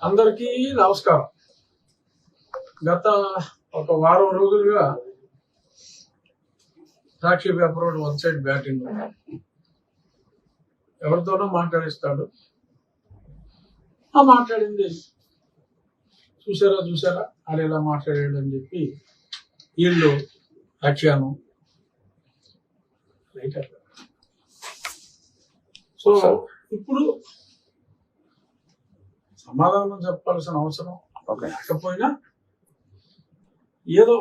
అందరికీ నమస్కారం. గత ఒక వారం రోజులుగా సాక్షి పేపర్ వన్ సైడ్ బ్యాటింగ్, ఎవరితోనో మాట్లాడిస్తాడు. ఆ మాట్లాడింది చూసారా అది ఎలా మాట్లాడాడు అని చెప్పి వీళ్ళు వ్యాఖ్యానం. సో ఇప్పుడు సమాధానం చెప్పాల్సిన అవసరం లేకపోయినా ఏదో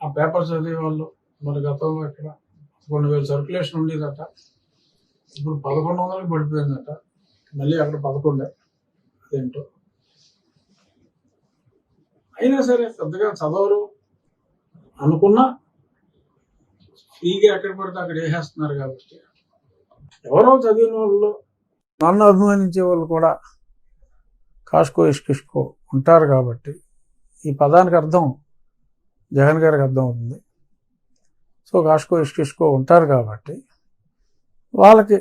ఆ పేపర్ చదివే వాళ్ళు మరి గతంలో ఇక్కడ 11,000 సర్క్యులేషన్ ఉండేదట, ఇప్పుడు 1,100కి పడిపోయిందట, మళ్ళీ అక్కడ 11. అదేంటో అయినా సరే పెద్దగా చదవరు అనుకున్నా ఫ్రీగా ఎక్కడ పడితే అక్కడ వేసేస్తున్నారు. కాబట్టి ఎవరో చదివిన వాళ్ళు, నన్ను అభిమానించే వాళ్ళు కూడా కాస్కో ఇష్కిష్కో ఉంటారు. కాబట్టి ఈ పదానికి అర్థం జగన్ గారికి అర్థం అవుతుంది. సో కాస్కో ఇష్కిష్కో ఉంటారు కాబట్టి వాళ్ళకి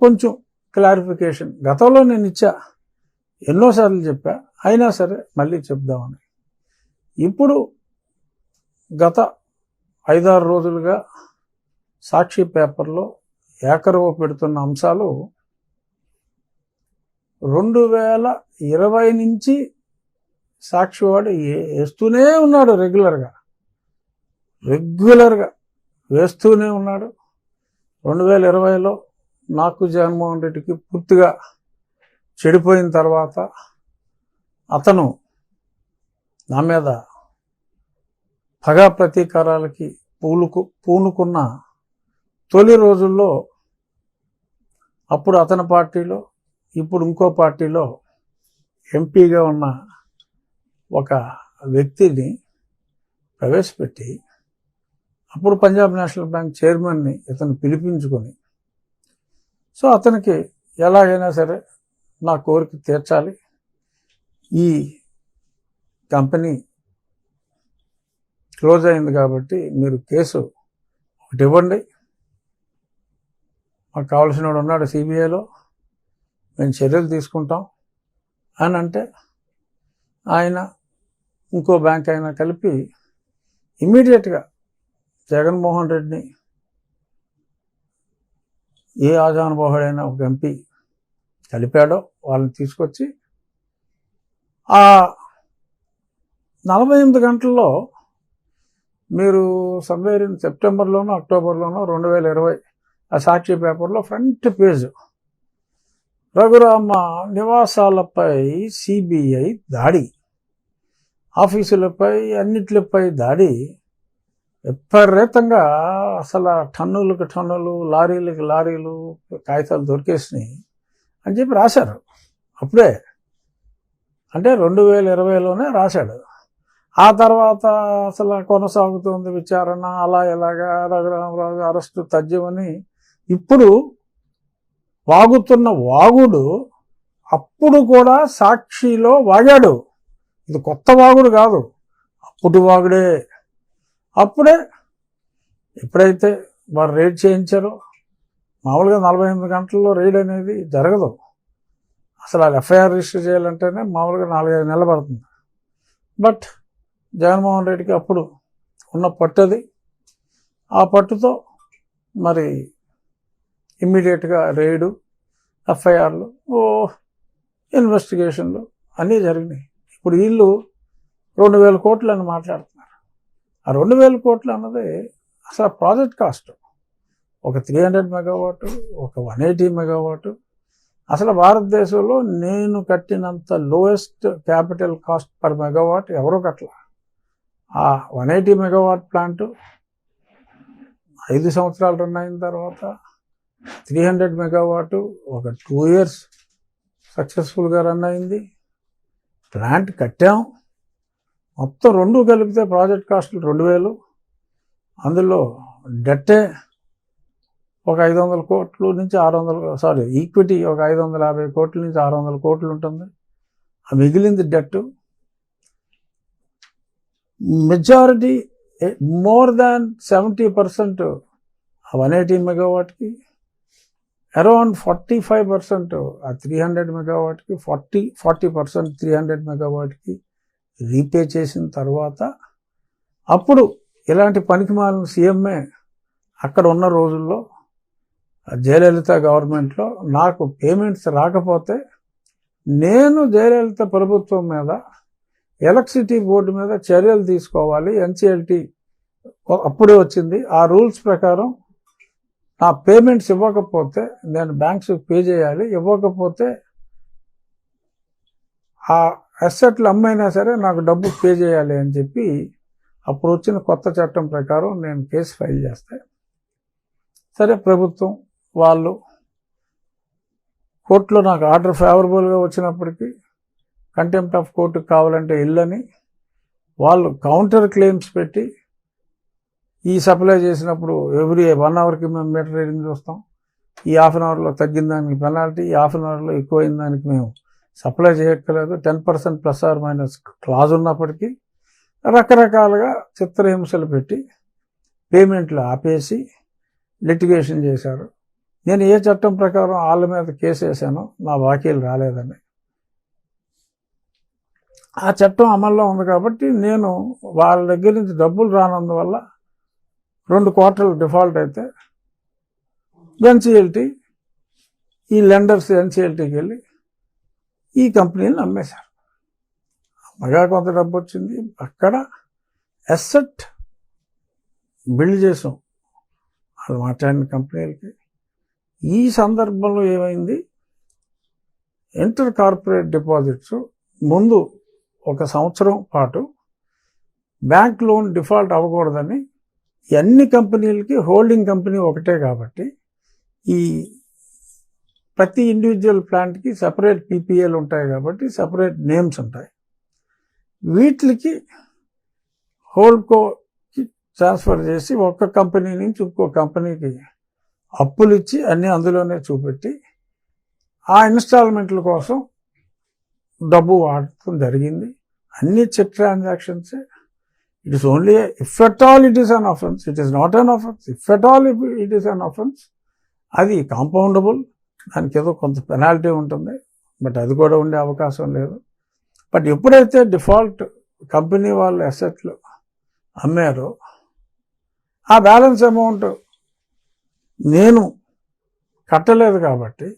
కొంచెం క్లారిఫికేషన్ గతంలో నేను ఇచ్చా, ఎన్నోసార్లు చెప్పా, అయినా సరే మళ్ళీ చెప్దామని. ఇప్పుడు గత 5-6 రోజులుగా సాక్షి పేపర్లో ఏకరవ పెడుతున్న అంశాలు 2020 నుంచి సాక్షివాడు వేస్తూనే ఉన్నాడు. రెగ్యులర్గా వేస్తూనే ఉన్నాడు. 2020లో నాకు జగన్మోహన్ రెడ్డికి పూర్తిగా చెడిపోయిన తర్వాత అతను నా మీద పగా ప్రతీకారాలకి పూనుకున్న తొలి రోజుల్లో అప్పుడు అతని పార్టీలో, ఇప్పుడు ఇంకో పార్టీలో ఎంపీగా ఉన్న ఒక వ్యక్తిని ప్రవేశపెట్టి అప్పుడు పంజాబ్ నేషనల్ బ్యాంక్ చైర్మన్ని ఇతను పిలిపించుకొని, సో అతనికి ఎలాగైనా సరే నా కోరిక తీర్చాలి, ఈ కంపెనీ క్లోజ్ అయింది కాబట్టి మీరు కేసు ఒకటి ఇవ్వండి, మాకు కావాల్సిన వాడు ఉన్నాడు సిబిఐలో, మేము చర్యలు తీసుకుంటాం అని అంటే ఆయన ఇంకో బ్యాంక్ అయినా కలిపి ఇమ్మీడియట్గా జగన్మోహన్ రెడ్డిని, ఏ ఆజానుబాహుడైనా ఒక ఎంపీ కలిపాడో వాళ్ళని తీసుకొచ్చి ఆ 48 గంటల్లో మీరు సమ్వేర్ ఇన్ సెప్టెంబర్లోనో అక్టోబర్లోనో 2020 ఆ సాక్షి పేపర్లో ఫ్రంట్ పేజ్ రఘురామ నివాసాలపై సిబిఐ దాడి, ఆఫీసులపై అన్నిట్లపై దాడి, విపరీతంగా అసలు టన్నులకు టన్నులు, లారీలకు లారీలు కాగితాలు దొరికేసినాయి అని చెప్పి రాశారు. అప్పుడే అంటే 2020లోనే రాశాడు. ఆ తర్వాత అసలు కొనసాగుతుంది విచారణ, అలా ఎలాగా రఘురామరాజు అరెస్టు తథ్యమని ఇప్పుడు వాగుతున్న వాగుడు అప్పుడు కూడా సాక్షిలో వాగాడు. ఇది కొత్త వాగుడు కాదు, అప్పుడు వాగుడే. అప్పుడే ఎప్పుడైతే వారు రైడ్ చేయించారో, మామూలుగా 48 గంటల్లో రైడ్ అనేది జరగదు. అసలు అది ఎఫ్ఐఆర్ రిజిస్టర్ చేయాలంటేనే మామూలుగా 4-5 నెలలు పడుతుంది. బట్ జగన్మోహన్ రెడ్డికి అప్పుడు ఉన్న పట్టుది, ఆ పట్టుతో మరి ఇమ్మీడియట్గా రైడు, ఎఫ్ఐఆర్లు, ఇన్వెస్టిగేషన్లు అన్నీ జరిగినాయి. ఇప్పుడు వీళ్ళు 2,000 కోట్లు అని మాట్లాడుతున్నారు. ఆ 2,000 కోట్లు అన్నది అసలు ప్రాజెక్ట్ కాస్ట్. ఒక 300 మెగావాట్, ఒక 180 మెగావాట్. అసలు భారతదేశంలో నేను కట్టినంత lowest capital cost per megawatt ఎవరో కట్టల. ఆ 180 మెగావాట్ ప్లాంటు 5 సంవత్సరాలు రన్ అయిన తర్వాత 300 మెగావాట్ ఒక 2 years సక్సెస్ఫుల్గా రన్ అయింది. ప్లాంట్ కట్టాం. మొత్తం రెండు కలిపితే ప్రాజెక్ట్ కాస్టులు 2,000. అందులో డెట్టే ఒక 500 కోట్ల నుంచి 600, ఈక్విటీ ఒక 550 కోట్ల నుంచి 600 కోట్లు ఉంటుంది. ఆ మిగిలింది డెట్. మెజారిటీ మోర్ దాన్ 70% 180 మెగావాట్కి అరౌండ్ 45% ఆ 300 మెగావాట్కి 40% 300 మెగావాట్కి రీపే చేసిన తర్వాత అప్పుడు ఇలాంటి పనికిమాలిన సీఎంఏ అక్కడ ఉన్న రోజుల్లో జయలలిత గవర్నమెంట్లో నాకు పేమెంట్స్ రాకపోతే నేను జయలలిత ప్రభుత్వం మీద ఎలక్ట్రిసిటీ బోర్డు మీద చర్యలు తీసుకోవాలి. ఎన్సిఎల్టీ అప్పుడే వచ్చింది. ఆ రూల్స్ ప్రకారం నా పేమెంట్స్ ఇవ్వకపోతే నేను బ్యాంక్స్కి పే చేయాలి, ఇవ్వకపోతే ఆ అసెట్లు అమ్మైనా సరే నాకు డబ్బు పే చేయాలి అని చెప్పి అప్పుడు వచ్చిన కొత్త చట్టం ప్రకారం నేను కేసు ఫైల్ చేస్తే సరే ప్రభుత్వం వాళ్ళు కోర్టులో నాకు ఆర్డర్ ఫేవరబుల్గా వచ్చినప్పటికీ కంటెంప్ట్ ఆఫ్ కోర్టుకు కావాలంటే ఇల్లని వాళ్ళు కౌంటర్ క్లెయిమ్స్ పెట్టి ఈ సప్లై చేసినప్పుడు ఎవ్రీ 1 అవర్కి మేము మీటర్ రీడింగ్ చూస్తాం, ఈ హాఫ్ అన్ అవర్లో తగ్గిన దానికి పెనాల్టీ, ఈ హాఫ్ అన్ అవర్లో ఎక్కువైన దానికి మేము సప్లై చేయక్కర్లేదు, 10% ప్లస్ ఆర్ మైనస్ క్లాజ్ ఉన్నప్పటికీ రకరకాలుగా చిత్రహింసలు పెట్టి పేమెంట్లు ఆపేసి లిటిగేషన్ చేశారు. నేను ఏ చట్టం ప్రకారం వాళ్ళ మీద కేసు వేసానో నా బాకీలు రాలేదని, ఆ చట్టం అమల్లో ఉంది కాబట్టి నేను వాళ్ళ దగ్గర నుంచి డబ్బులు రానందువల్ల 2 క్వార్టర్లు డిఫాల్ట్ అయితే ఎన్సిఎల్టీ ఈ లెండర్స్ ఎన్సిఎల్టీకి వెళ్ళి ఈ కంపెనీని అమ్మేశారు. అమ్మగా కొంత డబ్బు వచ్చింది. అక్కడ అసెట్ బిల్డ్ చేసాం అది మాట్లాడిన కంపెనీలకి. ఈ సందర్భంలో ఏమైంది, ఇంటర్ కార్పొరేట్ డిపాజిట్స్ ముందు 1 సంవత్సరం పాటు బ్యాంక్ లోన్ డిఫాల్ట్ అవ్వకూడదని అన్ని కంపెనీలకి హోల్డింగ్ కంపెనీ ఒకటే కాబట్టి ఈ ప్రతి ఇండివిజువల్ ప్లాంట్కి సపరేట్ పీపీఏలు ఉంటాయి కాబట్టి సపరేట్ నేమ్స్ ఉంటాయి. వీటికి హోల్డ్కోకి ట్రాన్స్ఫర్ చేసి ఒక్క కంపెనీ నుంచి ఇంకో కంపెనీకి అప్పులు ఇచ్చి అన్నీ అందులోనే చూపెట్టి ఆ ఇన్స్టాల్మెంట్ల కోసం డబ్బు వాడటం జరిగింది. అన్ని చెక్ ట్రాన్సాక్షన్సే. It is only if at all it is an offence, it is not an offence. If at all it is an offence అది కాంపౌండబుల్, దానికి ఏదో కొంత పెనాల్టీ ఉంటుంది, బట్ అది కూడా ఉండే అవకాశం లేదు. బట్ ఎప్పుడైతే డిఫాల్ట్ కంపెనీ వాళ్ళు అసెట్లు అమ్మారో ఆ బ్యాలెన్స్ అమౌంట్ నేను కట్టలేదు కాబట్టి,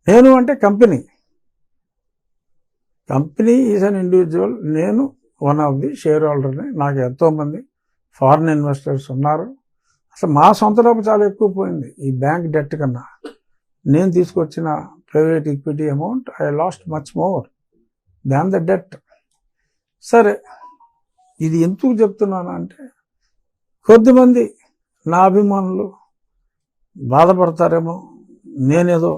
నేను అంటే కంపెనీ ఈజ్ అన్ ఇండివిజువల్, నేను వన్ ఆఫ్ ది షేర్ హోల్డర్ని. నాకు ఎంతోమంది ఫారిన్ ఇన్వెస్టర్స్ ఉన్నారు. అసలు మా సొంత డబ్బు చాలా ఎక్కువ పోయింది ఈ బ్యాంక్ డెట్ కన్నా. నేను తీసుకొచ్చిన private equity amount I last much more than the debt. సరే, ఇది ఎందుకు చెప్తున్నాను అంటే కొద్దిమంది నా అభిమానులు బాధపడతారేమో, నేనేదో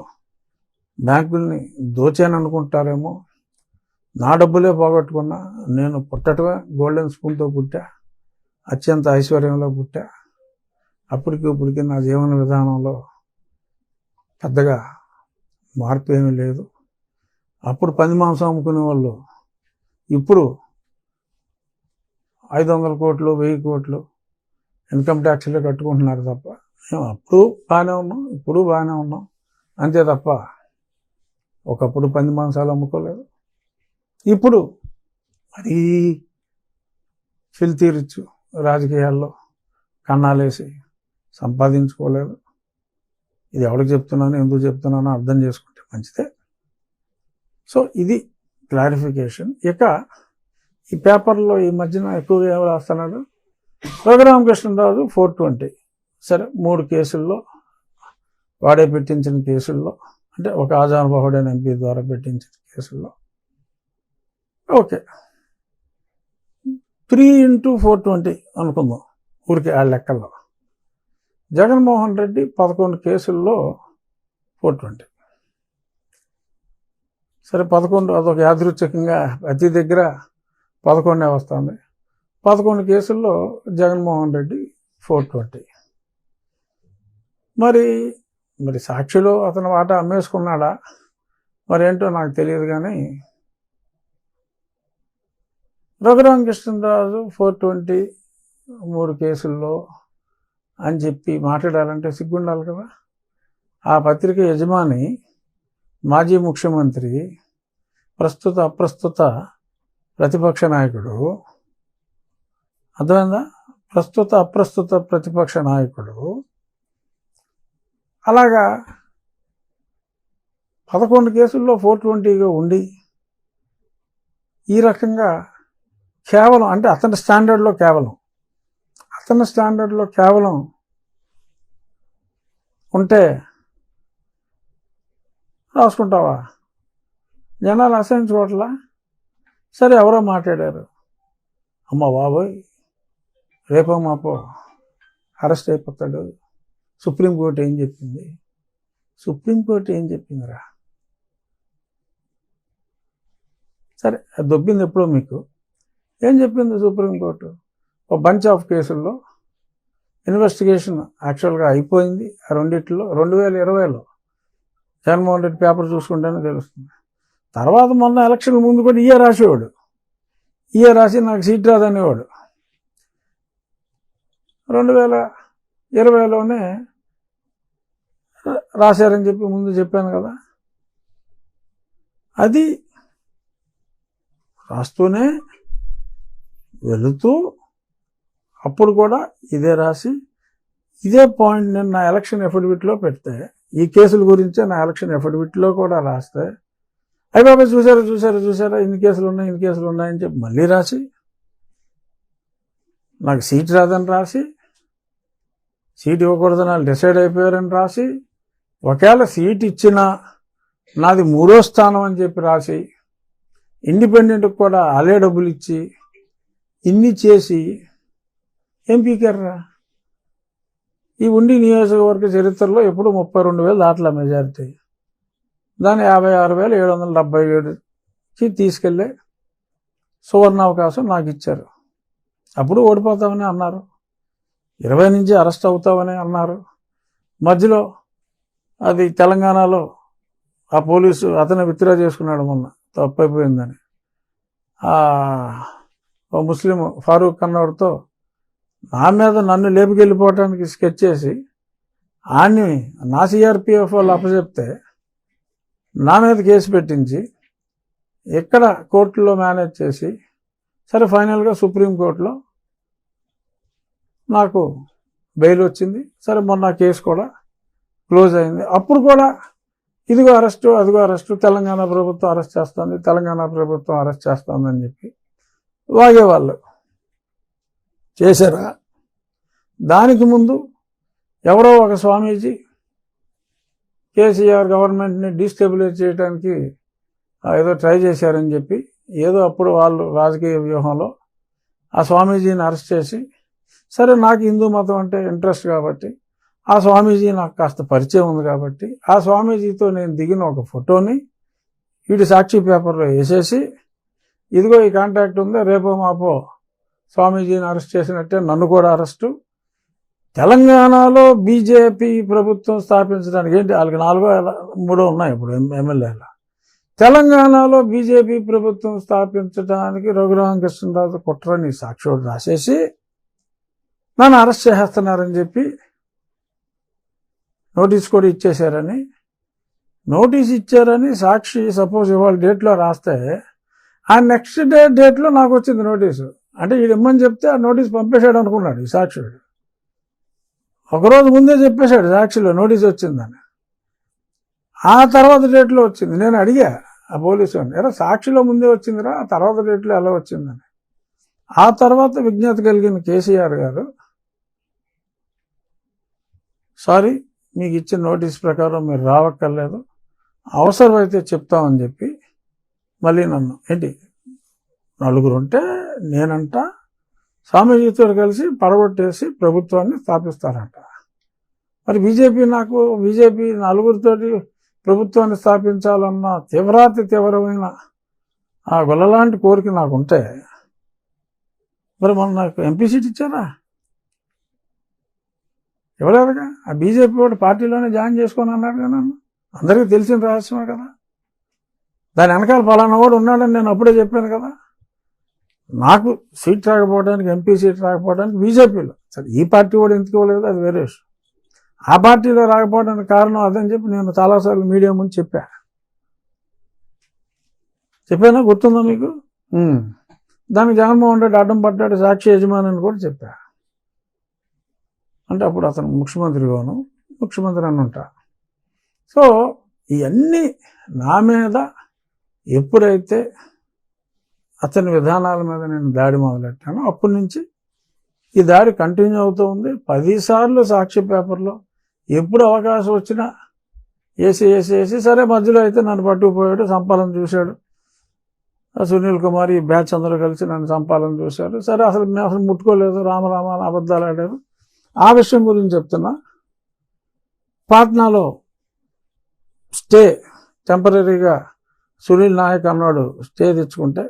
బ్యాంకుల్ని దోచాను అనుకుంటారేమో. నా డబ్బులే పోగొట్టుకున్నా, నేను పుట్టటమే గోల్డెన్ స్పూన్తో పుట్టా, అత్యంత ఐశ్వర్యంలో పుట్టా. అప్పటికి నా జీవన విధానంలో పెద్దగా మార్పు ఏమీ లేదు. అప్పుడు పంది మాంసం అమ్ముకునే వాళ్ళు ఇప్పుడు 500 కోట్లు 1000 కోట్లు ఇన్కమ్ ట్యాక్స్లే కట్టుకుంటున్నారు తప్ప, మేము అప్పుడు బాగానే ఉన్నాం, ఇప్పుడు బాగానే ఉన్నాం అంతే తప్ప ఒకప్పుడు పంది మాంసాలు అమ్ముకోలేదు. ఇప్పుడు మరీ ఫిల్తీ రిచ్ రాజకీయాల్లో కన్నాలేసి సంపాదించుకోలేదు. ఇది ఎవరికి చెప్తున్నానో ఎందుకు చెప్తున్నానో అర్థం చేసుకుంటే మంచిదే. సో ఇది క్లారిఫికేషన్. ఇక ఈ పేపర్లో ఈ మధ్యన ఎక్కువగా ఏం రాస్తున్నాడు, రఘురామకృష్ణరాజు 420 సరే 3 కేసుల్లో వాడే పెట్టించిన కేసుల్లో, అంటే ఒక ఆజానుబాహుడైన ఎంపీ ద్వారా పెట్టించిన కేసుల్లో ఓకే 3 into 420 అనుకుందాం ఊరికి ఆ లెక్కల్లో. జగన్మోహన్ రెడ్డి 11 కేసుల్లో 420. సరే 11 అదొక యాదృచ్ఛికంగా ప్రతి దగ్గర 11 వస్తుంది. 11 కేసుల్లో జగన్మోహన్ రెడ్డి 420. మరి సాక్షిలో అతను వాటా అమ్మేసుకున్నాడా మరేంటో నాకు తెలియదు. కానీ రఘురామకృష్ణరాజు 420 3 కేసుల్లో అని చెప్పి మాట్లాడాలంటే సిగ్గుండాలి కదా. ఆ పత్రిక యజమాని మాజీ ముఖ్యమంత్రి, ప్రస్తుత అప్రస్తుత ప్రతిపక్ష నాయకుడు. అర్థమైందా? ప్రస్తుత అప్రస్తుత ప్రతిపక్ష నాయకుడు. అలాగా 11 కేసుల్లో 420గా ఉండి ఈ రకంగా కేవలం అంటే అతని స్టాండర్డ్లో కేవలం ఉంటే రాసుకుంటావా? జనాలు అసహించుకోవట్లా? సరే, ఎవరో మాట్లాడారు, అమ్మ బాబోయ్ రేపో మాపో అరెస్ట్ అయిపోతాడు, సుప్రీంకోర్టు ఏం చెప్పింది? సుప్రీంకోర్టు ఏం చెప్పిందిరా? సరే, అది దొబ్బింది ఎప్పుడో మీకు. ఏం చెప్పింది సుప్రీంకోర్టు? ఒక బంచ్ ఆఫ్ కేసుల్లో ఇన్వెస్టిగేషన్ యాక్చువల్గా అయిపోయింది. ఆ రెండిట్లో 2020లో జగన్మోహన్ రెడ్డి పేపర్ చూసుకుంటేనే తెలుస్తుంది. తర్వాత మొన్న ఎలక్షన్ ముందు కూడా ఇయే రాసేవాడు, రాసి నాకు సీట్ రాదనేవాడు. 2020లోనే రాశారని చెప్పి ముందు చెప్పాను కదా. అది రాస్తూనే వెళుతూ అప్పుడు కూడా ఇదే రాసి ఇదే పాయింట్ నేను నా ఎలక్షన్ ఎఫిడవిట్లో పెడితే, ఈ కేసుల గురించే నా ఎలక్షన్ ఎఫిడవిట్లో కూడా రాస్తే, అయ్య బాబా చూసారా ఇన్ని కేసులు ఉన్నాయని చెప్పి మళ్ళీ రాసి, నాకు సీట్ రాదని రాసి, సీట్ ఇవ్వకూడదని వాళ్ళు డిసైడ్ అయిపోయారని రాసి, ఒకవేళ సీట్ ఇచ్చినా నాది 3వ స్థానం అని చెప్పి రాసి, ఇండిపెండెంట్కి కూడా అలే డబ్బులు ఇచ్చి ఇన్ని చేసి ఏం పీకారా? ఈ ఉండి నియోజకవర్గ చరిత్రలో ఎప్పుడు 32,000 దాట్ల మెజారిటీ, దాన్ని 56,777కి తీసుకెళ్ళి సువర్ణావకాశం నాకు ఇచ్చారు. అప్పుడు ఓడిపోతామని అన్నారు, 20 నుంచి అరెస్ట్ అవుతామని అన్నారు. మధ్యలో అది తెలంగాణలో ఆ పోలీసు అతను విత్డ్రా చేసుకున్నాడు మొన్న, తప్పైపోయిందని. ముస్లిం ఫారూక్ అన్నవాడితో నా మీద నన్ను లేపుకెళ్ళిపోవటానికి స్కెచ్ చేసి ఆన్ని నా సిఆర్పిఎఫ్ వాళ్ళు అప్పచెప్తే నా మీద కేసు పెట్టించి ఇక్కడ కోర్టులో మేనేజ్ చేసి, సరే ఫైనల్గా సుప్రీంకోర్టులో నాకు బెయిల్ వచ్చింది. సరే, మొన్న కేసు కూడా క్లోజ్ అయింది. అప్పుడు కూడా ఇదిగో అరెస్టు, అదిగో అరెస్టు, తెలంగాణ ప్రభుత్వం అరెస్ట్ చేస్తుందని చెప్పి వాగేవాళ్ళు. చేశారా? దానికి ముందు ఎవరో ఒక స్వామీజీ కేసీఆర్ గవర్నమెంట్ని డీస్టెబిలైజ్ చేయడానికి ఏదో ట్రై చేశారని చెప్పి, ఏదో అప్పుడు వాళ్ళు రాజకీయ వ్యూహంలో ఆ స్వామీజీని అరెస్ట్ చేసి, సరే నాకు హిందూ మతం అంటే ఇంట్రెస్ట్ కాబట్టి, ఆ స్వామీజీ నాకు కాస్త పరిచయం ఉంది కాబట్టి, ఆ స్వామీజీతో నేను దిగిన ఒక ఫోటోని వీడి సాక్షి పేపర్లో వేసేసి, ఇదిగో ఈ కాంటాక్ట్ ఉంది, రేపో మాపో స్వామీజీని అరెస్ట్ చేసినట్టే నన్ను కూడా అరెస్టు. తెలంగాణలో బీజేపీ ప్రభుత్వం స్థాపించడానికి ఏంటి, వాళ్ళకి 4 ఉన్నాయి ఇప్పుడు ఎమ్మెల్యేలు. తెలంగాణలో బీజేపీ ప్రభుత్వం స్థాపించడానికి రఘురామకృష్ణరాజు కుట్రని సాక్షుడు రాసేసి నన్ను అరెస్ట్ చేసేస్తున్నారని చెప్పి నోటీస్ కూడా ఇచ్చేశారని, సాక్షి సపోజ్ ఇవాళ డేట్లో రాస్తే ఆ నెక్స్ట్ డేట్లో నాకు వచ్చింది నోటీసు. అంటే వీడు ఇమ్మని చెప్తే ఆ నోటీస్ పంపేశాడు అనుకున్నాడు ఈ సాక్షుడు. ఒకరోజు ముందే చెప్పేశాడు సాక్షిలో నోటీస్ వచ్చిందని. ఆ తర్వాత డేట్లో వచ్చింది. నేను అడిగా ఆ పోలీసు వాడిని, ఎరా సాక్షిలో ముందే వచ్చిందిరా, ఆ తర్వాత డేట్లో ఎలా వచ్చిందని. ఆ తర్వాత విజ్ఞత కలిగిన కేసీఆర్ గారు, సారీ మీకు ఇచ్చిన నోటీస్ ప్రకారం మీరు రావక్కర్లేదు, అవసరమైతే చెప్తామని చెప్పి మళ్ళీ నన్ను ఏంటి 4 ఉంటే నేనంట స్వామీజీతో కలిసి పడగొట్టేసి ప్రభుత్వాన్ని స్థాపిస్తారంట. మరి బీజేపీ 4తోటి ప్రభుత్వాన్ని స్థాపించాలన్న తీవ్రమైన ఆ గొల్లలాంటి కోరిక నాకుంటే మరి మొన్న నాకు ఎంపీ సీట్ ఇచ్చారా? ఇవ్వలేదుగా. ఆ బీజేపీ వాడు పార్టీలోనే జాయిన్ చేసుకొని అన్నాడు కదా, నన్ను అందరికీ తెలిసిన రహస్యమే కదా. దాని వెనకాల ఫలానా వాడు ఉన్నాడని నేను అప్పుడే చెప్పాను కదా. నాకు సీట్ రాకపోవడానికి, ఎంపీ సీట్ రాకపోవడానికి బీజేపీలో, సరే ఈ పార్టీ వాడు ఎందుకు ఇవ్వలేదు అది వేరే విషయం. ఆ పార్టీలో రాకపోవడానికి కారణం అదని చెప్పి నేను చాలాసార్లు మీడియా ముందు చెప్పానా, గుర్తుందా మీకు? దానికి జగన్మోహన్ రెడ్డి అడ్డం పడ్డాడు, సాక్షి యజమాని అని కూడా చెప్పా. అంటే అప్పుడు అతను ముఖ్యమంత్రి అని ఉంటా. సో ఇవన్నీ నా మీద ఎప్పుడైతే అతని విధానాల మీద నేను దాడి మొదలెట్టానో అప్పటి నుంచి ఈ దాడి కంటిన్యూ అవుతూ ఉంది. 10 సార్లు సాక్షి పేపర్లో ఎప్పుడు అవకాశం వచ్చినా వేసి సరే మధ్యలో అయితే నన్ను పట్టుకుపోయాడు, చంపాలని చూశాడు. సునీల్ కుమార్ ఈ బ్యాచ్ అందరూ కలిసి నన్ను చంపాలని చూశారు. సరే అసలు మేము అసలు ముట్టుకోలేదు, రామరామ అని అబద్ధాలు ఆడారు. ఆ విషయం గురించి చెప్తున్నా. పాట్నాలో స్టే టెంపరీగా సునీల్ నాయక్ అన్నాడు స్టే తెచ్చుకుంటే,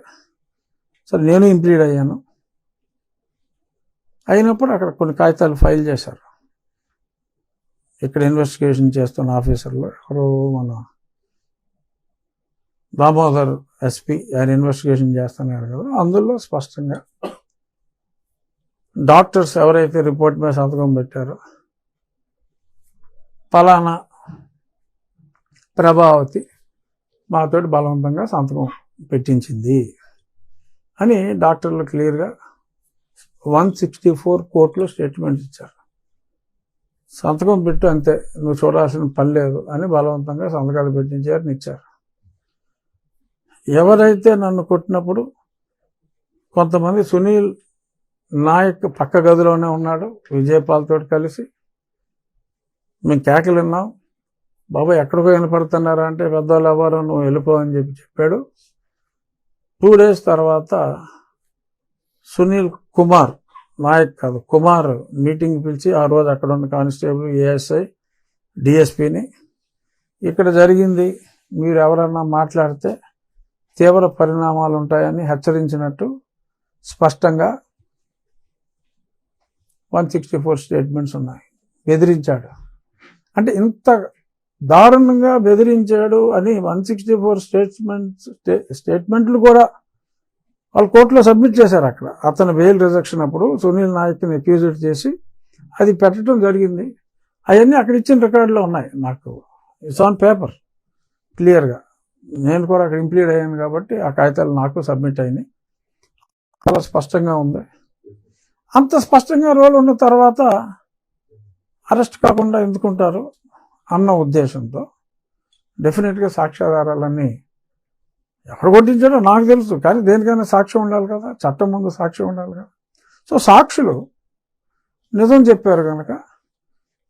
సరే నేను ఇంప్లీడ్ అయ్యాను. అయినప్పుడు అక్కడ కొన్ని కాగితాలు ఫైల్ చేశారు. ఇక్కడ ఇన్వెస్టిగేషన్ చేస్తున్న ఆఫీసర్లు ఎవరో మన దామోదర్ ఎస్పీ ఆయన ఇన్వెస్టిగేషన్ చేస్తున్నారు కదా, అందులో స్పష్టంగా డాక్టర్స్ ఎవరైతే రిపోర్ట్ మీద సంతకం పెట్టారో ఫలానా ప్రభావతి మాతోటి బలవంతంగా సంతకం పెట్టించింది అని డాక్టర్లు క్లియర్గా 164 కోర్టులో స్టేట్మెంట్ ఇచ్చారు. సంతకం పెట్టు అంతే, నువ్వు చూడాల్సిన పని లేదు అని బలవంతంగా సంతకాలు పెట్టించారని ఇచ్చారు. ఎవరైతే నన్ను కొట్టినప్పుడు కొంతమంది సునీల్ నాయక్ పక్క గదిలోనే ఉన్నాడు విజయపాల్తో కలిసి, మేము కేకలు విన్నాం, బాబాయ్ ఎక్కడికో వినపడుతున్నారా అంటే పెద్దవాళ్ళు ఎవరు నువ్వు వెళ్ళిపో అని చెప్పాడు. 2 days తర్వాత సునీల్ కుమార్ నాయక్ కాదు కుమార్ మీటింగ్ పిలిచి ఆ రోజు అక్కడ ఉన్న కానిస్టేబుల్, ఏఎస్ఐ, డిఎస్పీని ఇక్కడ జరిగింది, మీరు ఎవరన్నా మాట్లాడితే తీవ్ర పరిణామాలు ఉంటాయని హెచ్చరించినట్టు స్పష్టంగా 164 స్టేట్మెంట్స్ ఉన్నాయి. బెదిరించాడు అంటే ఇంత దారుణంగా బెదిరించాడు అని 164 స్టేట్మెంట్లు కూడా వాళ్ళు కోర్టులో సబ్మిట్ చేశారు. అక్కడ అతను బెయిల్ రిజెక్షన్ అప్పుడు సునీల్ నాయక్ని అక్యూజ్డ్ చేసి అది పెట్టడం జరిగింది. అవన్నీ అక్కడ ఇచ్చిన రికార్డులో ఉన్నాయి, నాకు ఇట్స్ ఆన్ పేపర్ క్లియర్గా. నేను కూడా అక్కడ ఇంప్లీడ్ అయ్యాను కాబట్టి ఆ కాగితాలు నాకు సబ్మిట్ అయినాయి. చాలా స్పష్టంగా ఉంది. అంత స్పష్టంగా రోల్ ఉన్న తర్వాత అరెస్ట్ కాకుండా ఎందుకుంటారు అన్న ఉద్దేశంతో డెఫినెట్గా సాక్ష్యాధారాలన్నీ ఎక్కడ కొట్టించాడో నాకు తెలుసు, కానీ దేనికైనా సాక్ష్యం ఉండాలి కదా, చట్టం ముందు సాక్ష్యం ఉండాలి కదా. సో సాక్షులు నిజం చెప్పారు కనుక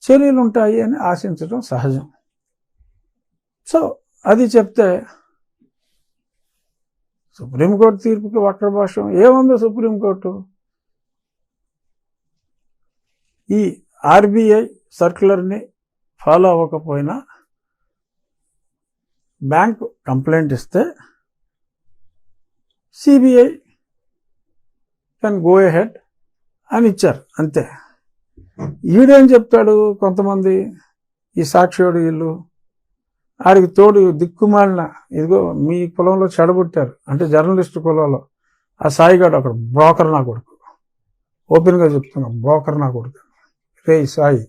చర్యలు ఉంటాయి అని ఆశించడం సహజం. సో అది చెప్తే సుప్రీంకోర్టు తీర్పుకి వక్రభాష్యం ఏముందో, సుప్రీంకోర్టు ఈ ఆర్బీఐ సర్క్యులర్ని ఫాలో అవ్వకపోయినా బ్యాంకు కంప్లైంట్ ఇస్తే సిబిఐ కెన్ గో ఎహెడ్ అని ఇచ్చారు అంతే. ఈడేం చెప్తాడు, కొంతమంది ఈ సాక్షియోడు వీళ్ళు ఆడికి తోడు దిక్కుమాలిన ఇదిగో మీ కులంలో చెడబుట్టారు అంటే జర్నలిస్టు కులంలో ఆ సాయిగాడు అక్కడ బ్రోకర్ నా కొడుకు, ఓపెన్గా చెప్తున్నా బ్రోకర్ నా కొడుకు. రే సాయి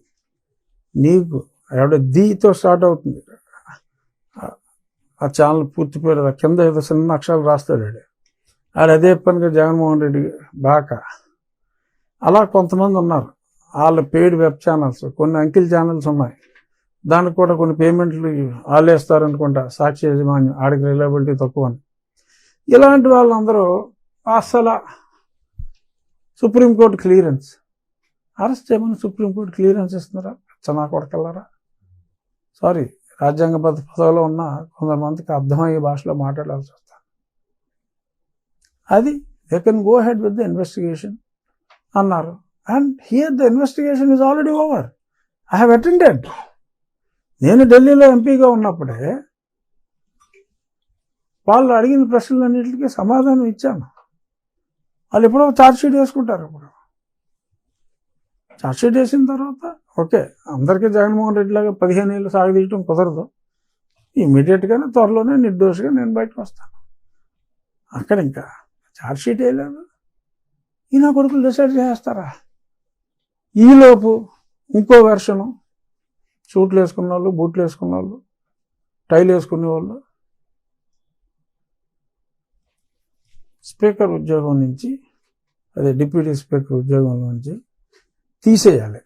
నీకు ఎవడ దీతో స్టార్ట్ అవుతుంది ఆ ఛానల్ పూర్తి పేరు, కింద ఏదో చిన్న అక్షరాలు రాస్తాడు ఆడు అదే పనిగా జగన్మోహన్ రెడ్డి బాగా. అలా కొంతమంది ఉన్నారు, వాళ్ళ పెయిడ్ వెబ్ ఛానల్స్, కొన్ని అంకిల్ ఛానల్స్ ఉన్నాయి, దానికి కూడా కొన్ని పేమెంట్లు వాళ్ళు వేస్తారనుకుంటా సాక్షి యజమాన్యం, ఆడికి రిలయబిలిటీ తక్కువ అని. ఇలాంటి వాళ్ళందరూ అసలు సుప్రీంకోర్టు క్లియరెన్స్ అరెస్ట్ చేయమని సుప్రీంకోర్టు క్లియరెన్స్ ఇస్తున్నారా? చనా కొడకల్లారా. సారీ, రాజ్యాంగబద్ధ పదవిలో ఉన్న కొంతమందికి అర్థమయ్యే భాషలో మాట్లాడాల్సి వస్తుంది. అది they can go head with the investigation అన్నారు. And here the investigation is already over. I have attended. నేను ఢిల్లీలో ఎంపీగా ఉన్నప్పుడే వాళ్ళు అడిగిన ప్రశ్నలన్నింటికి సమాధానం ఇచ్చాను. వాళ్ళు ఎప్పుడో ఛార్జ్షీట్ వేసుకుంటారు. ఇప్పుడు ఛార్జ్షీట్ వేసిన తర్వాత ఓకే, అందరికీ జగన్మోహన్ రెడ్డి లాగా 15 ఏళ్ళు సాగదీయటం కుదరదు. ఇమీడియట్గానే త్వరలోనే నిర్దోషిగా నేను బయటకు వస్తాను. అక్కడ ఇంకా ఛార్జ్షీట్ వేయలేదు, ఈయన కొడుకులు డిసైడ్ చేస్తారా? ఈలోపు ఇంకో వెర్షను సూట్లు వేసుకున్న వాళ్ళు, బూట్లు వేసుకున్న వాళ్ళు, టైలు వేసుకునే వాళ్ళు స్పీకర్ ఉద్యోగం నుంచి, అదే డిప్యూటీ స్పీకర్ ఉద్యోగం నుంచి తీసేయాలి.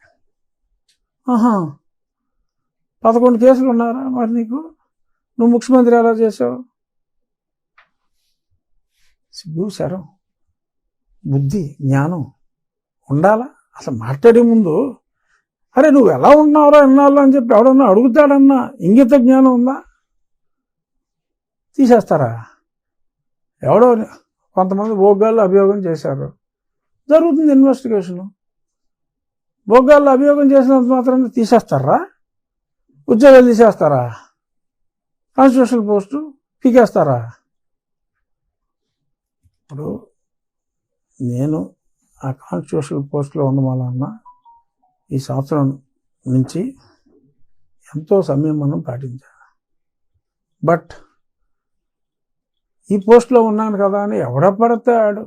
11 కేసులు ఉన్నారా మరి నీకు? నువ్వు ముఖ్యమంత్రి ఎలా చేసావు? సిగ్గు, శరం, బుద్ధి, జ్ఞానం ఉండాలా? అసలు మాట్లాడే ముందు అరే నువ్వు ఎలా ఉన్నావురా ఎన్నాళ్ళు అని చెప్పి ఎవడన్నా అడుగుతాడన్నా ఇంగిత జ్ఞానం ఉందా? తీసేస్తారా? ఎవడో కొంతమంది భోగాల్లో అభియోగం చేశారు, జరుగుతుంది ఇన్వెస్టిగేషను. భోగాల్లో అభియోగం చేసినంత మాత్రం తీసేస్తారా? ఉద్యోగాలు తీసేస్తారా? Constitutional post పీకేస్తారా? ఇప్పుడు నేను ఆ కాన్స్టిట్యూషనల్ పోస్టులో ఉండమన్న ఈ సంవత్సరం నుంచి ఎంతో సంయమనం పాటించాను. బట్ ఈ పోస్టులో ఉన్నాను కదా అని ఎవడ పడితే ఆడు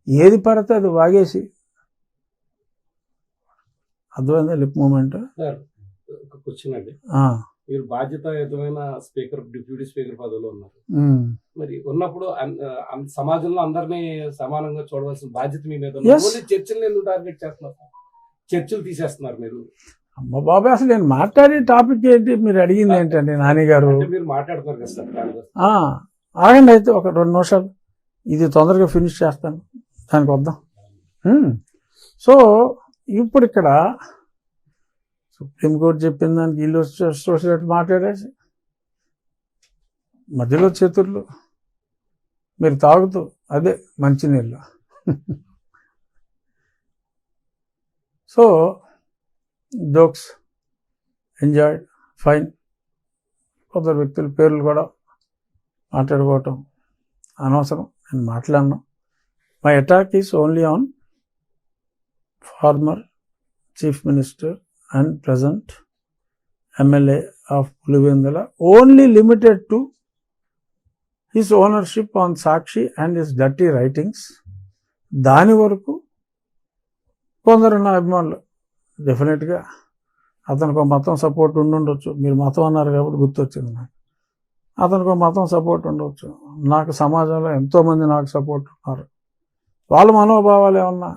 ఏది పడితే అది వాగేసి అర్థమైందా? Lip movement. క్వశ్చన్ అండి, మీరు బాధ్యతాయుతమైన స్పీకర్, డిప్యూటీ స్పీకర్ పదవిలో ఉన్నారు. మరి ఉన్నప్పుడు సమాజంలో అందరినీ సమానంగా చూడవలసిన బాధ్యత మీ మీద ఉంది. చర్చలు ఎందుకు టార్గెట్ చేస్తున్నారు? చర్చలు తీసేస్తున్నారు మీరు. అమ్మ బాబాయ్, అసలు నేను మాట్లాడే టాపిక్ ఏంటి? మీరు అడిగింది ఏంటండి నాని గారు? మీరు మాట్లాడుతున్నారు కదా సార్. ఆగండి అయితే ఒక 2 నిమిషాలు, ఇది తొందరగా ఫినిష్ చేస్తాను, దానికి వద్దాం. సో ఇప్పుడు ఇక్కడ సుప్రీంకోర్టు చెప్పిన దానికి వీళ్ళు వచ్చేటట్టు మాట్లాడేసి మధ్యలో చేతుర్లు మీరు తాగుతూ అదే మంచినీళ్ళు. So jokes enjoyed, fine. కొందరు వ్యక్తుల పేర్లు కూడా మాట్లాడుకోవటం అనవసరం, నేను మాట్లాడను. My attack is only on former chief minister and present MLA of Pulivendula, only limited to his ownership on Sakshi and his dirty writings. దాని వరకు కొందరు నా అభిమానులు డెఫినెట్గా అతనికి ఒక మతం సపోర్ట్ ఉండుండొచ్చు. మీరు మతం అన్నారు కాబట్టి గుర్తొచ్చింది నాకు. అతనికి ఒక మతం సపోర్ట్ ఉండవచ్చు. నాకు సమాజంలో ఎంతోమంది నాకు సపోర్ట్ ఉన్నారు. వాళ్ళ మనోభావాలు ఏమన్నా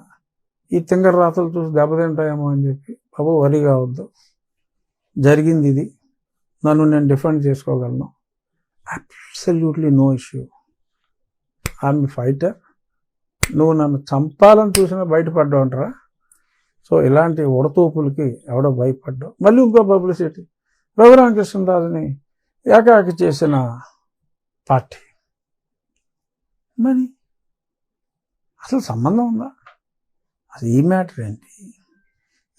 ఈ తింగర రాతలు చూసి దెబ్బతింటాయేమో అని చెప్పి బాబు వరి కావద్దు. జరిగింది ఇది, నన్ను నేను డిఫెండ్ చేసుకోగలను. Absolutely no issue. I'm fighter. నువ్వు నన్ను చంపాలని చూసినా బయటపడ్డావు అంటారా? సో ఇలాంటి ఉడతూపులకి ఎవడో భయపడ్డావు. మళ్ళీ ఇంకో పబ్లిసిటీ, రఘురామకృష్ణరాజుని ఏకాకి చేసిన పార్టీ. మరి అసలు సంబంధం ఉందా? అసలు ఈ మ్యాటర్ ఏంటి?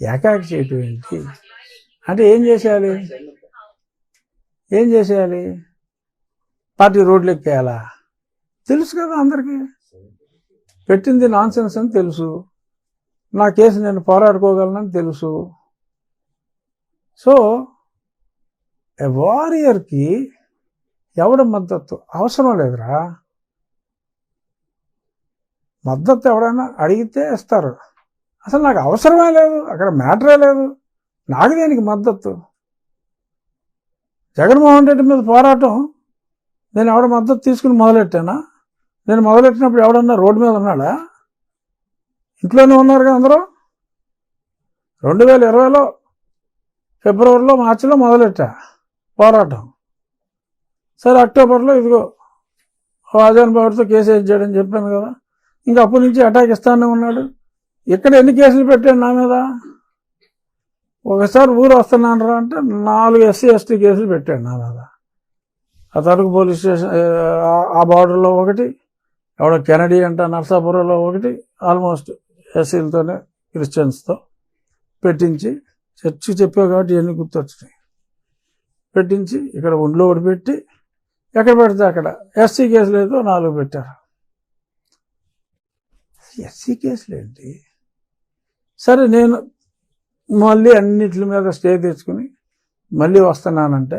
ఏకాకి చేయటం ఏంటి? అంటే ఏం చేసేయాలి? ఏం చేసేయాలి? పార్టీ రోడ్లు ఎక్కేయాలా? తెలుసు కదా అందరికీ, పెట్టింది నాన్ సెన్స్ అని తెలుసు. నా కేసు నేను పోరాడుకోగలనని తెలుసు. సో ఏ వారియర్కి ఎవడ మద్దతు అవసరం లేదురా. మద్దతు ఎవడైనా అడిగితే ఇస్తారు. అసలు నాకు అవసరమే లేదు, అక్కడ మ్యాటరే లేదు. నాకు దేనికి మద్దతు? జగన్మోహన్ రెడ్డి మీద పోరాటం నేను ఎవడ మద్దతు తీసుకుని మొదలెట్టానా? నేను మొదలెట్టినప్పుడు ఎవడన్నా రోడ్డు మీద ఉన్నాడా? ఇంట్లోనే ఉన్నారుగా అందరూ. 2020లో ఫిబ్రవరిలో, మార్చిలో మొదలెట్టా పోరాటం. సరే అక్టోబర్లో ఇదిగో అజాన్ బాబుతో కేసు వేయించాడని చెప్పాను కదా. ఇంకా అప్పటి నుంచి అటాక్ ఇస్తానే ఉన్నాడు. ఇక్కడ ఎన్ని కేసులు పెట్టాడు నా మీద? ఒకసారి ఊరు వస్తున్నాను రా అంటే 4 SC ST కేసులు పెట్టాడు నా మీద. ఆ తరకు పోలీస్ స్టేషన్, ఆ బార్డర్లో ఒకటి, ఎవడో కెనడీ అంట నర్సాపురంలో ఒకటి, ఆల్మోస్ట్ ఎస్సీలతోనే క్రిస్టియన్స్తో పెట్టించి, చర్చి చెప్పావు కాబట్టి ఇవన్నీ గుర్తొచ్చినాయి. పెట్టించి ఇక్కడ ఒంట్లో ఒకటి పెట్టి, ఎక్కడ పెడితే అక్కడ SC కేసులు ఏదో 4 పెట్టారు. SC కేసులు ఏంటి? సరే నేను మళ్ళీ అన్నిటి మీద స్టే తెచ్చుకుని మళ్ళీ వస్తున్నానంటే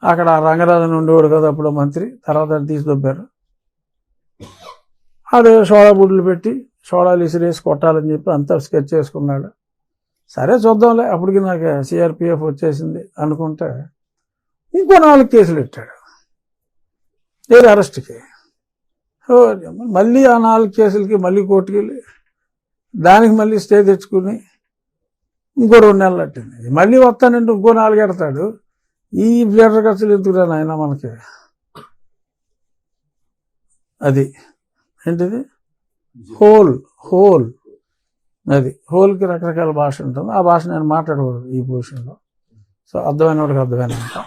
అక్కడ రంగరాజన్ ఉండేవాడు కదా అప్పుడు మంత్రి, తర్వాత తీసుకొప్పారు. అదే సోడా బుడ్లు పెట్టి సోడాలు ఇసిరేసి కొట్టాలని చెప్పి అంతా స్కెచ్ చేసుకున్నాడు. సరే చూద్దాంలే, అప్పటికి నాకు సిఆర్పిఎఫ్ వచ్చేసింది అనుకుంటే ఇంకో 4 కేసులు పెట్టాడు ఏది అరెస్ట్కి. మళ్ళీ ఆ 4 కేసులకి మళ్ళీ కోర్టుకి వెళ్ళి దానికి మళ్ళీ స్టే తెచ్చుకుని ఇంకో 2 నెలలు పట్టింది. మళ్ళీ వస్తానంటే ఇంకో 4 ఎడతాడు. ఈ లీటర్ ఖర్చులు ఎందుకురా నాయన మనకి. అది ఏంటిది హోల్ అది హోల్కి రకరకాల భాష ఉంటుంది. ఆ భాష నేను మాట్లాడకూడదు ఈ పొజిషన్లో. సో అర్థమైన వాడికి అర్థమైన.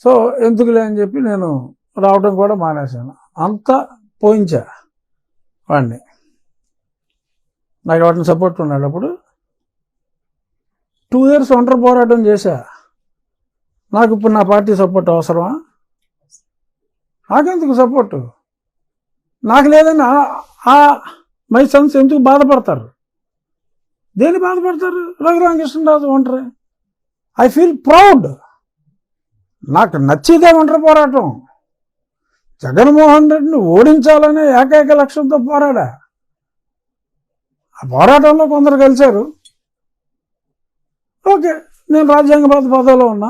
సో ఎందుకులే అని చెప్పి నేను రావడం కూడా మానేశాను. అంతా పోయించా వాడిని. నాకు వాటిని సపోర్ట్ ఉన్నాడు. అప్పుడు 2 years ఒంటరి పోరాటం చేశా. నాకు ఇప్పుడు నా పార్టీ సపోర్ట్ అవసరమా? నాకెందుకు సపోర్టు? నాకు లేదని మై సన్స్ ఎందుకు బాధపడతారు? దేని బాధపడతారు? రఘురామకృష్ణరాజు ఒంటరి. I feel proud. నాకు నచ్చేదే ఒంటరి పోరాటం. జగన్మోహన్ రెడ్డిని ఓడించాలనే ఏకైక లక్ష్యంతో పోరాడా. ఆ పోరాటంలో కొందరు కలిశారు. ఓకే, నేను రాజ్యాంగబద్ధ పదవిలో ఉన్నా,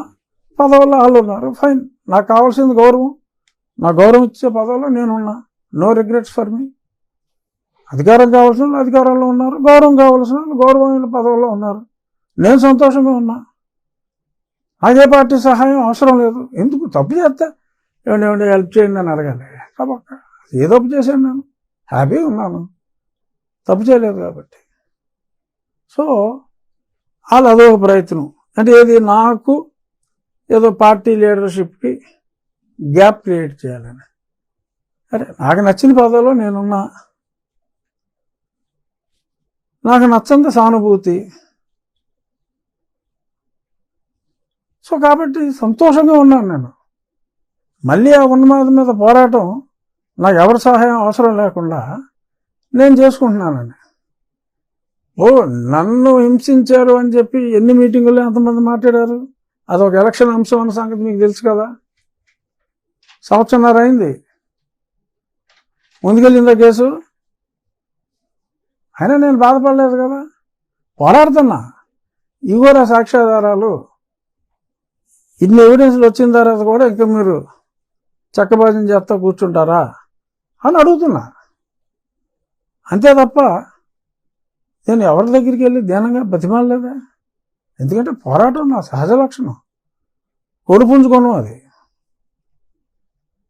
పదవుల్లో వాళ్ళు ఉన్నారు, ఫైన్. నాకు కావాల్సింది గౌరవం. నా గౌరవం ఇచ్చే పదవిలో నేనున్నా. No regrets for me. అధికారం కావాల్సిన వాళ్ళు అధికారంలో ఉన్నారు, గౌరవం కావాల్సిన వాళ్ళు గౌరవమైన పదవుల్లో ఉన్నారు. నేను సంతోషంగా ఉన్నా. అదే పార్టీ సహాయం అవసరం లేదు. ఎందుకు? తప్పు చేస్తే ఏమంటే హెల్ప్ చేయండి అని అడగాలి. కాబట్టి ఏ తప్పు చేశాను? నేను హ్యాపీగా ఉన్నాను, తప్పు చేయలేదు కాబట్టి. సో వాళ్ళు అదొక ప్రయత్నం. అంటే ఏది, నాకు ఏదో పార్టీ లీడర్షిప్కి గ్యాప్ క్రియేట్ చేయాలని. అరే నాకు నచ్చిన పదవిలో నేనున్నా, నాకు నచ్చంత సానుభూతి. సో కాబట్టి సంతోషంగా ఉన్నాను నేను. మళ్ళీ ఆ ఉన్నమాద మీద పోరాటం నాకు ఎవరి సహాయం అవసరం లేకుండా నేను చేసుకుంటున్నానండి. నన్ను హింసించారు అని చెప్పి ఎన్ని మీటింగుల్లో ఎంతమంది మాట్లాడారు? అదొక ఎలక్షన్ అంశం అన్న సంగతి మీకు తెలుసు కదా. 1.5 సంవత్సరం అయింది ముందుకెళ్ళిందా కేసు. అయినా నేను బాధపడలేదు కదా, పోరాడుతున్నా. ఇవోరా సాక్ష్యాధారాలు, ఇన్ని ఎవిడెన్స్లు వచ్చిన తర్వాత కూడా ఇంకా మీరు చక్కబాజం చేస్తా కూర్చుంటారా అని అడుగుతున్నా. అంతే తప్ప నేను ఎవరి దగ్గరికి వెళ్ళి దీనంగా బతిమాలలేదా. ఎందుకంటే పోరాటం నా సహజ లక్షణం. కొడుపుంజుకోను. అది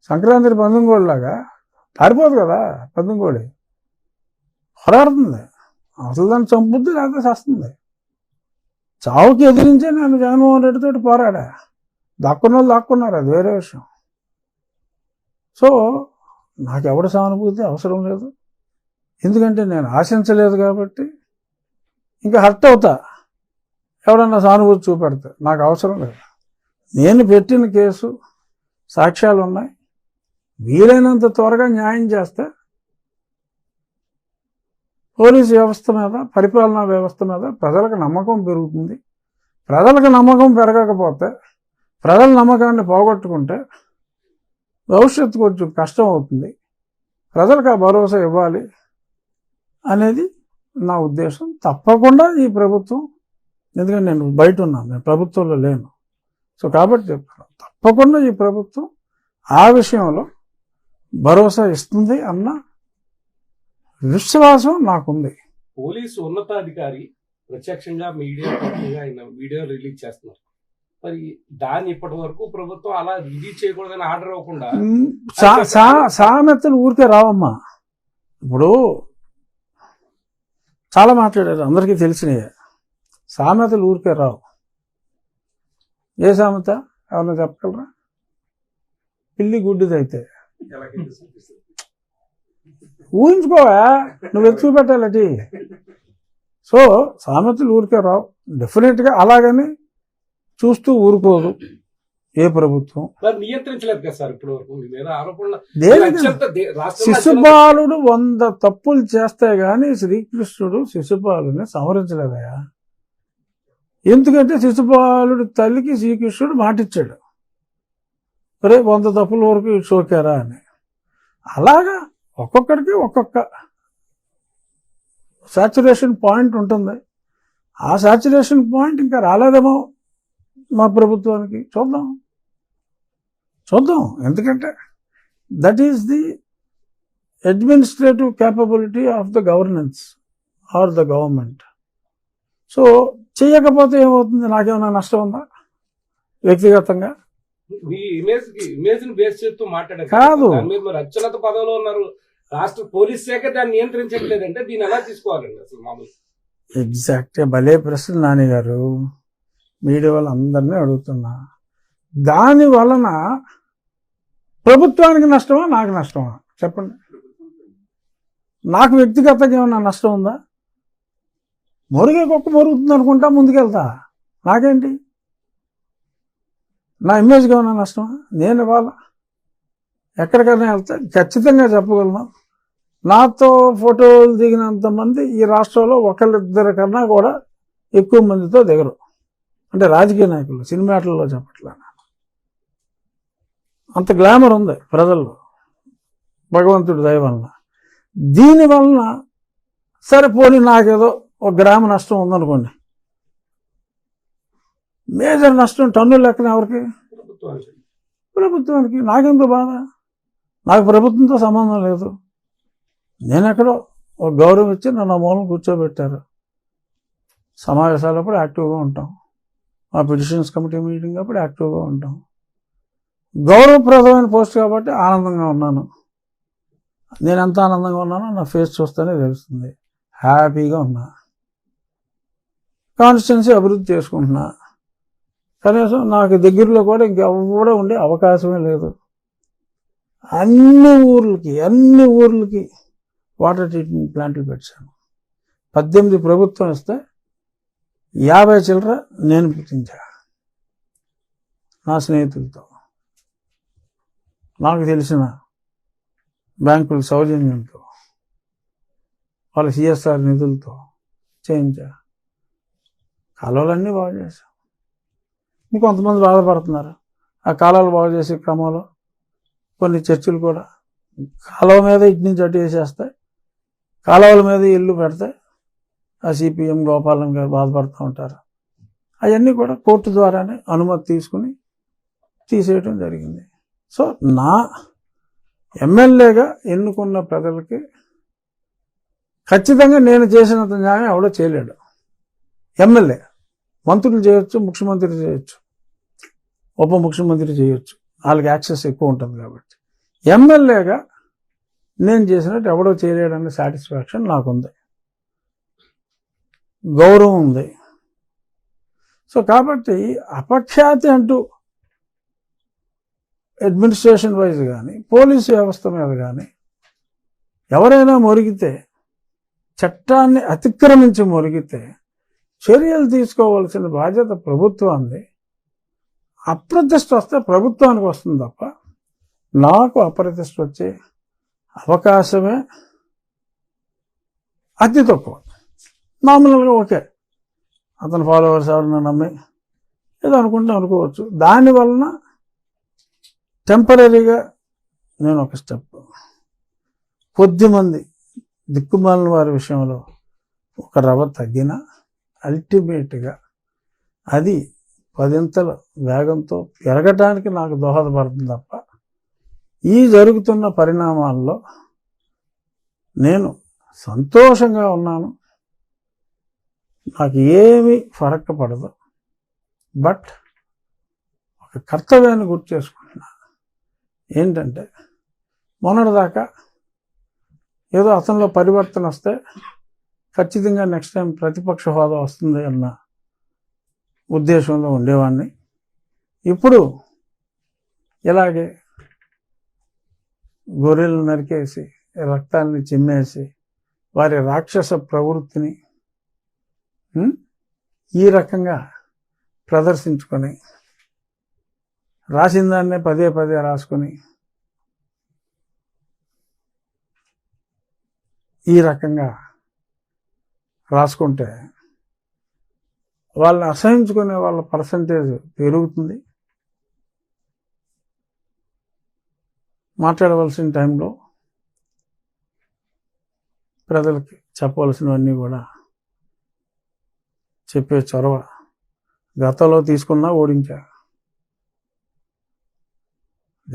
సంక్రాంతి పందెంకోడిలాగా పారిపోదు కదా. పందెంకోడి పోరాడుతుంది. అసలు దాన్ని చంపుద్ది, లేకపోతే చేస్తుంది. చావుకి ఎదిరించే నేను జగన్మోహన్ రెడ్డితో పోరాడా. దాక్కున్న వాళ్ళు దాక్కున్నారు, అది వేరే విషయం. సో నాకెవడి సానుభూతి అవసరం లేదు. ఎందుకంటే నేను ఆశించలేదు కాబట్టి. ఇంకా హర్ట్ అవుతా ఎవడన్నా సానుభూతి చూపెడితే. నాకు అవసరం లేదు. నేను పెట్టిన కేసు సాక్ష్యాలు ఉన్నాయి. వీలైనంత త్వరగా న్యాయం చేస్తే పోలీసు వ్యవస్థ మీద, పరిపాలనా వ్యవస్థ మీద ప్రజలకు నమ్మకం పెరుగుతుంది. ప్రజలకు నమ్మకం పెరగకపోతే, ప్రజల నమ్మకాన్ని పోగొట్టుకుంటే భవిష్యత్తు కొంచెం కష్టం అవుతుంది. ప్రజలకు ఆ భరోసా ఇవ్వాలి అనేది నా ఉద్దేశం. తప్పకుండా ఈ ప్రభుత్వం, ఎందుకంటే నేను బయట ఉన్నాను, నేను ప్రభుత్వంలో లేను. సో కాబట్టి చెప్తున్నాను, తప్పకుండా ఈ ప్రభుత్వం ఆ విషయంలో భరోసా ఇస్తుంది అన్న విశ్వాసం నాకుంది. పోలీసు ఉన్నతాధికారి ప్రత్యక్షంగా మీడియా ఆయన వీడియో రిలీజ్ చేస్తున్నారు. మరి దాన్ని ఇప్పటి వరకు ప్రభుత్వం అలా రిలీజ్ చేయకూడదని ఆర్డర్ అవ్వకుండా సామెతలు ఊరికే రావమ్మా. ఇప్పుడు చాలా మాట్లాడారు, అందరికీ తెలిసినయే. సామెతలు ఊరికే రావు. ఏ సామెత ఎవరన్నా చెప్పగలరా? పిల్లి గుడ్డిదైతే ఊహించుకోవా, నువ్వు ఎత్తు చూపెట్టాలటి. సో సామెతలు ఊరికే రావు. డెఫినెట్గా అలాగని చూస్తూ ఊరుకోదు ఏ ప్రభుత్వం. నియంత్రించలేదు కదా సార్ ఇప్పుడు ఆరోపణలు. శిశుపాలుడు 100 తప్పులు చేస్తే గాని శ్రీకృష్ణుడు శిశుపాలుని సంహరించలేదయా. ఎందుకంటే శిశుపాలుడి తల్లికి శ్రీకృష్ణుడు మాటిచ్చాడు, రే 100 తప్పుల వరకు షోకారా అని. అలాగా ఒక్కొక్కడికి ఒక్కొక్క సాచురేషన్ పాయింట్ ఉంటుంది. ఆ సాచురేషన్ పాయింట్ ఇంకా రాలేదేమో మా ప్రభుత్వానికి. చూద్దాం. ఎందుకంటే that is the administrative capability of the governance or the government. So చేయకపోతే ఏమవుతుంది? నాకేమైనా నష్టం ఉందా వ్యక్తిగతంగా? మీ ఇమేజ్ బేస్ చేస్తూ మాట్లాడారు కాదు. మీరు మరి అత్యున్నత పదవిలో ఉన్నారు, రాష్ట్ర పోలీస్ శాఖ దాన్ని నియంత్రించట్లేదంటే దీన్ని ఎలా తీసుకోవాలండి అసలు మామూలు? ఎగ్జాక్ట్గా భలే ప్రశ్న నాని గారు. మీడియా వాళ్ళందరినీ అడుగుతున్నా. దాని వలన ప్రభుత్వానికి నష్టమా నాకు నష్టమా చెప్పండి? నాకు వ్యక్తిగతంగా ఏమన్నా నష్టం ఉందా? మొరిగే కుక్క మొరుగుతుంది అనుకుంటా ముందుకెళ్తా, నాకేంటి? నా ఇమేజ్కి ఏమన్నా నష్టమా? నేను ఇవాళ ఎక్కడికైనా వెళ్తే ఖచ్చితంగా చెప్పగలను, నాతో ఫోటోలు దిగినంత మంది ఈ రాష్ట్రంలో ఒకళ్ళిద్దరి కన్నా కూడా ఎక్కువ మందితో దిగరు. అంటే రాజకీయ నాయకులు, సినిమాటల్లో చెప్పట్లా. అంత గ్లామర్ ఉంది ప్రజల్లో భగవంతుడి దయ వలన. దీనివలన సరే పోనీ నాకేదో ఒక గ్రామ నష్టం ఉందనుకోండి, మేజర్ నష్టం టన్నుల లెక్కన ఎవరికి? ప్రభుత్వానికి. నాకెంత బాధ? నాకు ప్రభుత్వంతో సంబంధం లేదు. నేను ఎక్కడో ఒక గౌరవం ఇచ్చి నన్ను మూలం కూర్చోబెట్టారు. సమావేశాలప్పుడు యాక్టివ్గా ఉంటాం, మా పిటిషన్స్ కమిటీ మీటింగ్ అప్పుడు యాక్టివ్గా ఉంటాం. గౌరవప్రదమైన పోస్ట్ కాబట్టి ఆనందంగా ఉన్నాను. నేను ఎంత ఆనందంగా ఉన్నానో నా ఫేస్ చూస్తేనే తెలుస్తుంది. హ్యాపీగా ఉన్నా, కాన్స్టిట్యున్సీ అభివృద్ధి చేసుకుంటున్నా. కనీసం నాకు దగ్గరలో కూడా ఇంకెవడ ఉండే అవకాశమే లేదు. అన్ని ఊర్లకి వాటర్ ట్రీట్మెంట్ ప్లాంట్లు పెట్టాను. 18 ప్రభుత్వం ఇస్తే 50 చిల్లర నేను పెట్టించా నా స్నేహితులతో, నాకు తెలిసిన బ్యాంకుల సౌజన్యంతో, వాళ్ళ సిఎస్ఆర్ నిధులతో చేయించా. కాలువలన్నీ బాగు చేశాం. ఇంకొంతమంది బాధపడుతున్నారు. ఆ కాలువలు బాగు చేసే క్రమంలో కొన్ని చర్చలు కూడా కాలువ మీద ఇటు నుంచి అటు వేసేస్తాయి, కాలువల మీద ఇల్లు పెడితే ఆ సిపిఎం గోపాలం గారు బాధపడుతూ ఉంటారు. అవన్నీ కూడా కోర్టు ద్వారానే అనుమతి తీసుకుని తీసేయడం జరిగింది. సో నా ఎమ్మెల్యేగా ఎన్నుకున్న ప్రజలకి ఖచ్చితంగా నేను చేసినంత న్యాయం ఎవడో చేయలేడు. ఎమ్మెల్యే మంత్రులు చేయొచ్చు, ముఖ్యమంత్రి చేయొచ్చు, ఉప ముఖ్యమంత్రి చేయొచ్చు, వాళ్ళకి యాక్సెస్ ఎక్కువ ఉంటుంది కాబట్టి. ఎమ్మెల్యేగా నేను చేసినట్టు ఎవడో చేయలేడనే సాటిస్ఫాక్షన్ నాకుంది, గౌరవం ఉంది. సో కాబట్టి అపఖ్యాతి అంటూ అడ్మినిస్ట్రేషన్ వైజ్ కానీ పోలీసు వ్యవస్థ మీద కానీ ఎవరైనా మొరిగితే, చట్టాన్ని అతిక్రమించి మొరిగితే చర్యలు తీసుకోవాల్సిన బాధ్యత ప్రభుత్వాన్ని. అప్రతిష్ట వస్తే ప్రభుత్వానికి వస్తుంది తప్ప నాకు అప్రతిష్ట వచ్చే అవకాశమే అతి తక్కువ. మామూలుగా ఓకే, అతని ఫాలోవర్స్ ఎవరన్నా నమ్మి ఏదో అనుకోవచ్చు. దానివలన టెంపరీగా నేను ఒక స్టెప్, కొద్దిమంది దిక్కుమాలిన వారి విషయంలో ఒక రవ్వ తగ్గిన అల్టిమేట్గా అది 10 వేగంతో పెరగటానికి నాకు దోహదపడుతుంది తప్ప ఈ జరుగుతున్న పరిణామాల్లో నేను సంతోషంగా ఉన్నాను. నాకు ఏమీ ఫరక్ పడదు. బట్ ఒక కర్తవ్యాన్ని గుర్తు చేసుకుంటున్నా. ఏంటంటే మొన్నటిదాకా ఏదో అతనిలో పరివర్తన వస్తే ఖచ్చితంగా నెక్స్ట్ టైం ప్రతిపక్ష హోదా వస్తుంది అన్న ఉద్దేశంలో ఉండేవాడిని. ఇప్పుడు ఇలాగే గొర్రెలు నరికేసి రక్తాన్ని చిమ్మేసి వారి రాక్షస ప్రవృత్తిని ఈ రకంగా ప్రదర్శించుకొని రాసిన దాన్నే పదే రాసుకొని ఈ రకంగా రాసుకుంటే వాళ్ళని అసహించుకునే వాళ్ళ పర్సంటేజ్ పెరుగుతుంది. మాట్లాడవలసిన టైంలో ప్రజలకి చెప్పవలసినవన్నీ కూడా చెప్పే చొరవ గతంలో తీసుకున్నా ఓడించా.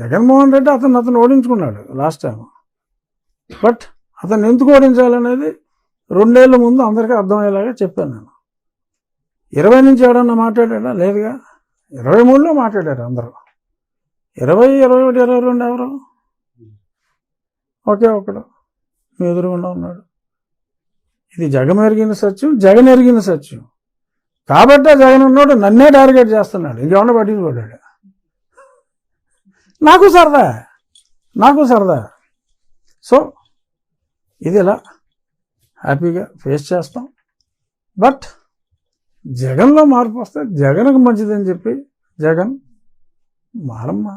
జగన్మోహన్ రెడ్డి అతను ఓడించుకున్నాడు లాస్ట్ టైం. బట్ అతను ఎందుకు ఓడించాలనేది 2 ఏళ్ల ముందు అందరికీ అర్థమయ్యేలాగా చెప్పాను నేను. 20 నుంచి ఎవడన్నా మాట్లాడా? లేదుగా. 23లో మాట్లాడారు అందరూ. 20, 21, 22 ఎవరు? ఒకే ఒకడు మీ ఎదురుగుండా ఉన్నాడు. ఇది జగన్ ఎరిగిన సత్యం, జగన్ ఎరిగిన సత్యం. కాబట్టే జగన్ ఉన్నాడు నన్నే టార్గెట్ చేస్తున్నాడు. ఇంకేమన్నా పట్టించుకోడాడు. నాకు సరదా. సో ఇది ఇలా హ్యాపీగా ఫేస్ చేస్తాం. బట్ జగన్లో మార్పు వస్తే జగన్కి మంచిదని చెప్పి జగన్ మారమ్మా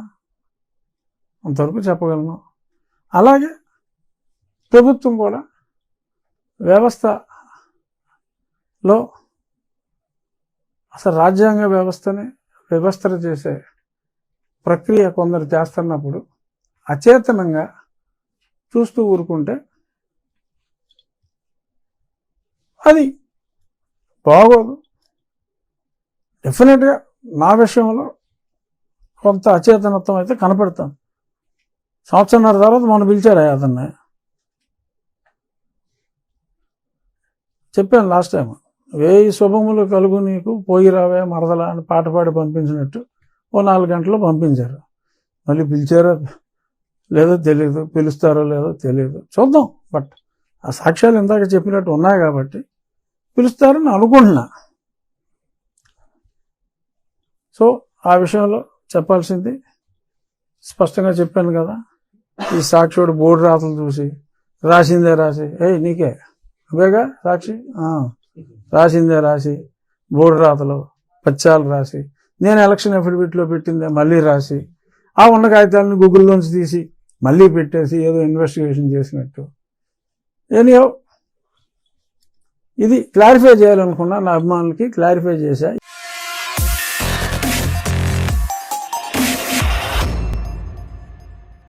అంతవరకు చెప్పగలను. అలాగే ప్రభుత్వం కూడా వ్యవస్థలో అసలు రాజ్యాంగ వ్యవస్థను చేసే ప్రక్రియ కొందరు చేస్తున్నప్పుడు అచేతనంగా చూస్తూ ఊరుకుంటే అది బాగోదు. డెఫినెట్గా నా విషయంలో కొంత అచేతనత్వం అయితే కనపడతాను. 1.5 సంవత్సరం తర్వాత మొన్న పిలిచారా అతన్ని, చెప్పాను లాస్ట్ టైం, 1000 శుభములు కలుగు నీకు పోయి రావే మరదలా అని పాట పాడి పంపించినట్టు 4 గంటలు పంపించారు. మళ్ళీ పిలిచారో లేదో తెలియదు, పిలుస్తారో లేదో తెలియదు, చూద్దాం. బట్ ఆ సాక్ష్యాలు ఇందాక చెప్పినట్టు ఉన్నాయి కాబట్టి పిలుస్తారని అనుకుంటున్నా. సో ఆ విషయంలో చెప్పాల్సింది స్పష్టంగా చెప్పాను కదా. ఈ సాక్షివాడు బోర్డు రాతలు చూసి రాసిందే రాసి, నీకే నువ్వేగా సాక్షి, రాసిందే రాసి బోర్డు రాతలు పచ్చాలు రాసి, నేను ఎలక్షన్ అఫిడవిట్లో పెట్టిందే మళ్ళీ రాసి, ఆ ఉన్న కాగితాలను గూగుల్లోంచి తీసి మళ్ళీ పెట్టేసి ఏదో ఇన్వెస్టిగేషన్ చేసినట్టు. ఎనీహౌ ఇది క్లారిఫై చేయాలనుకున్నా, నా అభిమానులకి క్లారిఫై చేశా.